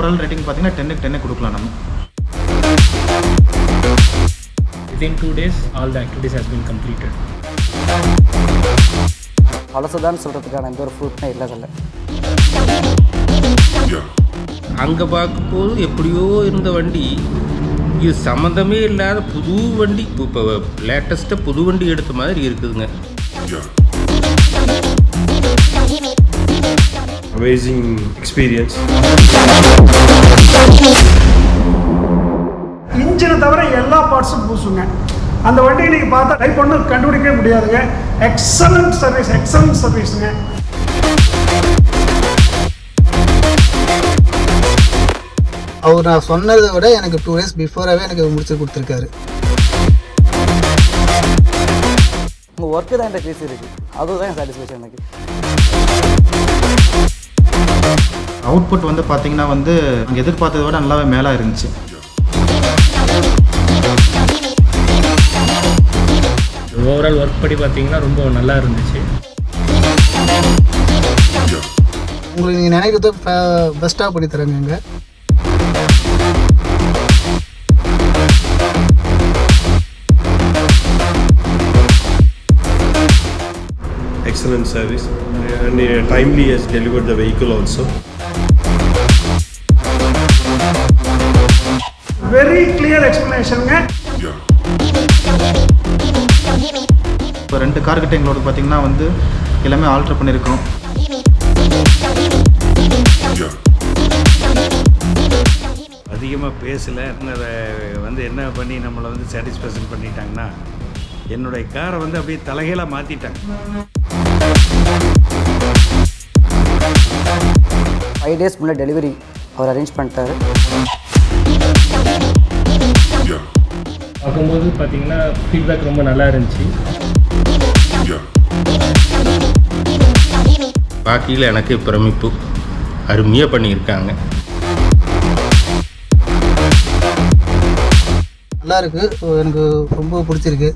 Overall rating பார்த்தீங்கன்னா 10க்கு 10 கொடுக்கலாம் நம்ம. Within 2 days, all the activities has been completed. பழசுதான் சொல்கிறதுக்கான எந்த ஒரு ப்ரூஃப்மே இல்லை அதில். அங்கே பார்க்கும்போது எப்படியோ இருந்த வண்டி இது சம்மந்தமே இல்லாத புது வண்டி, இப்போ லேட்டஸ்ட்டாக புது வண்டி எடுத்த மாதிரி இருக்குதுங்க. Amazing experience. இன்ஜினை தவிர எல்லா பார்ட்ஸும் பூசுங்க. அந்த வண்டியை நீங்கள் பார்த்தா டைப் பண்ண கண்டுபிடிக்கவே முடியாதுங்க. எக்ஸலண்ட் சர்வீஸுங்க. அவர் நான் சொன்னதை விட எனக்கு 2 days பிஃபோராகவே எனக்கு முடிச்சு கொடுத்துருக்காரு. உங்கள் ஒர்க்கு தான் என்கிட்ட பேசி இருக்குது, அதுதான் என் சாட்டிஸ்ஃபேக்ஷன் எனக்கு. அவுட்புட் வந்து பார்த்தீங்கன்னா வந்து அங்கே எதிர்பார்த்ததை விட நல்லாவே மேலே இருந்துச்சு. ஓவரால் ஒர்க் படி பார்த்தீங்கன்னா ரொம்ப நல்லா இருந்துச்சு. உங்களுக்கு நீங்கள் நினைக்கிறத பெஸ்ட்டாக பண்ணி தரேங்க. இங்கே Excellent service and timely has delivered the vehicle also. Very clear எக்ஸ்பிளனேஷனுங்க. இப்போ 2 கார்கிட்ட எங்களோட பார்த்தீங்கன்னா வந்து எல்லாமே ஆல்ட்ரு பண்ணியிருக்கோம். அதிகமாக பேசலை. அதை வந்து என்ன பண்ணி நம்மளை வந்து சாட்டிஸ்ஃபேக்ஷன் பண்ணிட்டாங்கன்னா என்னுடைய காரை வந்து அப்படியே தலைகீழாக மாற்றிட்டாங்க. 5 days முன்னே டெலிவரி அவர் அரேஞ்ச் பண்ணிட்டாரு. பார்க்கும்போது பார்த்தீங்கன்னா ஃபீட்பேக் ரொம்ப நல்லா இருந்துச்சு. பாக்கியில் எனக்கு பிரமிப்பு, அருமையாக பண்ணியிருக்காங்க. நல்லா இருக்குது, எனக்கு ரொம்ப பிடிச்சிருக்கு.